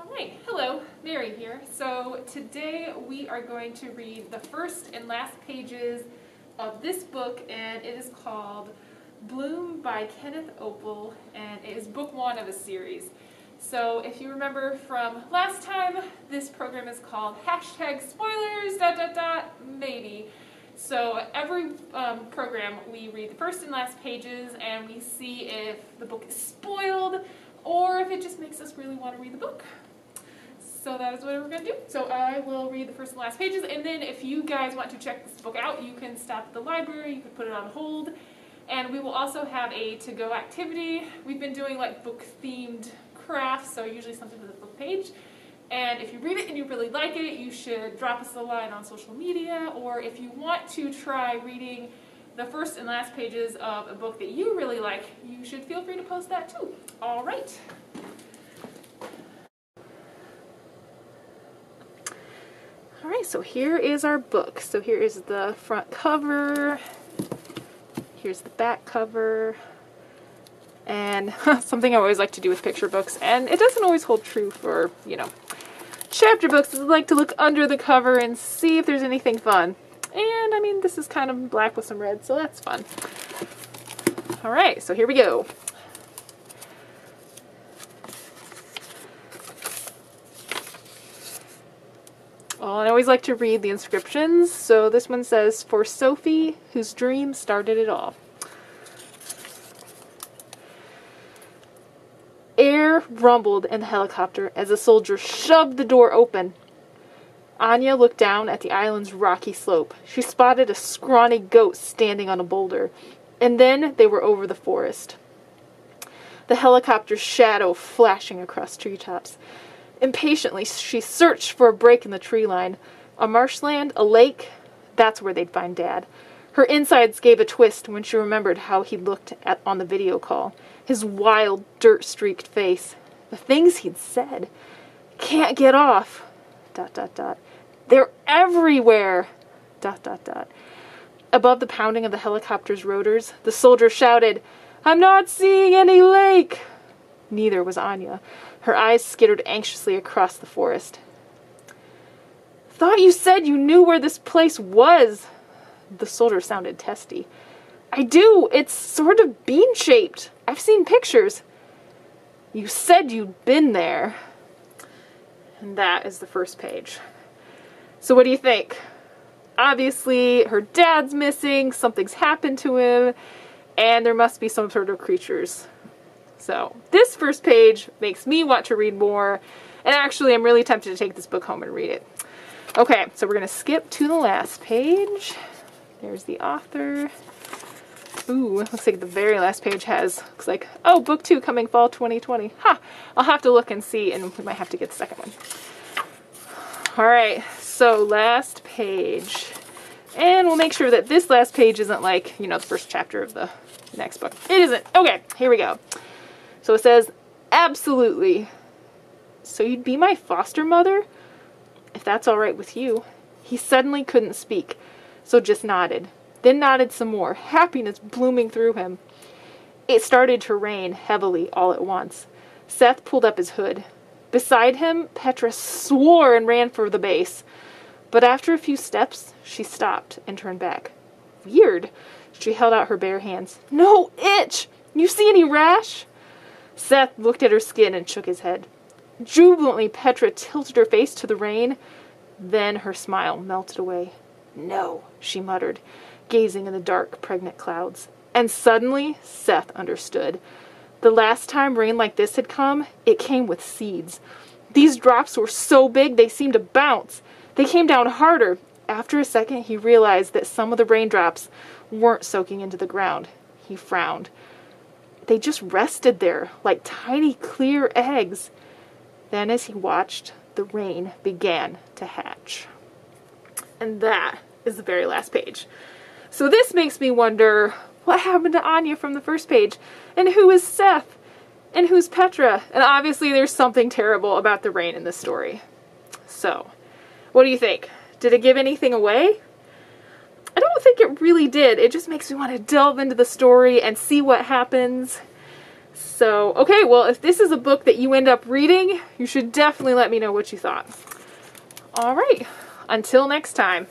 Alright, hello, Mary here. So today we are going to read the first and last pages of this book, and it is called Bloom by Kenneth Opel, and it is book one of a series. So if you remember from last time, this program is called #spoilers ... maybe. So every program we read the first and last pages and we see if the book is spoiled or if it just makes us really want to read the book. So that is what we're going to do. So I will read the first and last pages, and then if you guys want to check this book out, you can stop at the library, you can put it on hold, and we will also have a to-go activity. We've been doing like book-themed crafts, so usually something with a book page. And if you read it and you really like it, you should drop us a line on social media, or if you want to try reading the first and last pages of a book that you really like, you should feel free to post that too. All right. All right, so here is our book. So here is the front cover. Here's the back cover. And something I always like to do with picture books, and it doesn't always hold true for, you know, chapter books, is I like to look under the cover and see if there's anything fun. And I mean, this is kind of black with some red, so that's fun. All right, so here we go. Well, I always like to read the inscriptions. So this one says, "For Sophie, whose dream started it all." Air rumbled in the helicopter as a soldier shoved the door open. Anya looked down at the island's rocky slope. She spotted a scrawny goat standing on a boulder, and then they were over the forest. The helicopter's shadow flashing across treetops. Impatiently, she searched for a break in the tree line. A marshland, a lake, that's where they'd find Dad. Her insides gave a twist when she remembered how he looked on the video call. His wild, dirt-streaked face. The things he'd said. "Can't get off. ... They're everywhere. ... Above the pounding of the helicopter's rotors, the soldier shouted, "I'm not seeing any lake!" Neither was Anya. Her eyes skittered anxiously across the forest. "Thought you said you knew where this place was." The soldier sounded testy. "I do. It's sort of bean-shaped. I've seen pictures." "You said you'd been there." And that is the first page. So what do you think? Obviously, her dad's missing, something's happened to him, and there must be some sort of creatures. So this first page makes me want to read more, and actually I'm really tempted to take this book home and read it. Okay, so we're going to skip to the last page. There's the author. Ooh, looks like the very last page looks like, oh, book 2 coming fall 2020. Ha! I'll have to look and see, and we might have to get the second one. Alright, so last page. And we'll make sure that this last page isn't like, you know, the first chapter of the next book. It isn't. Okay, here we go. So it says, "Absolutely. So you'd be my foster mother? If that's alright with you." He suddenly couldn't speak, so just nodded. Then nodded some more, happiness blooming through him. It started to rain heavily all at once. Seth pulled up his hood. Beside him, Petra swore and ran for the base. But after a few steps, she stopped and turned back. Weird. She held out her bare hands. "No itch! You see any rash?" Seth looked at her skin and shook his head. Jubilantly, Petra tilted her face to the rain. Then her smile melted away. "No," she muttered, gazing in the dark, pregnant clouds. And suddenly, Seth understood. The last time rain like this had come, it came with seeds. These drops were so big they seemed to bounce. They came down harder. After a second, he realized that some of the raindrops weren't soaking into the ground. He frowned. They just rested there, like tiny, clear eggs. Then, as he watched, the rain began to hatch. And that is the very last page. So this makes me wonder, what happened to Anya from the first page? And who is Seth? And who's Petra? And obviously there's something terrible about the rain in this story. So, what do you think? Did it give anything away? I don't think it really did. It just makes me want to delve into the story and see what happens. So, okay, well, if this is a book that you end up reading, you should definitely let me know what you thought. All right, until next time.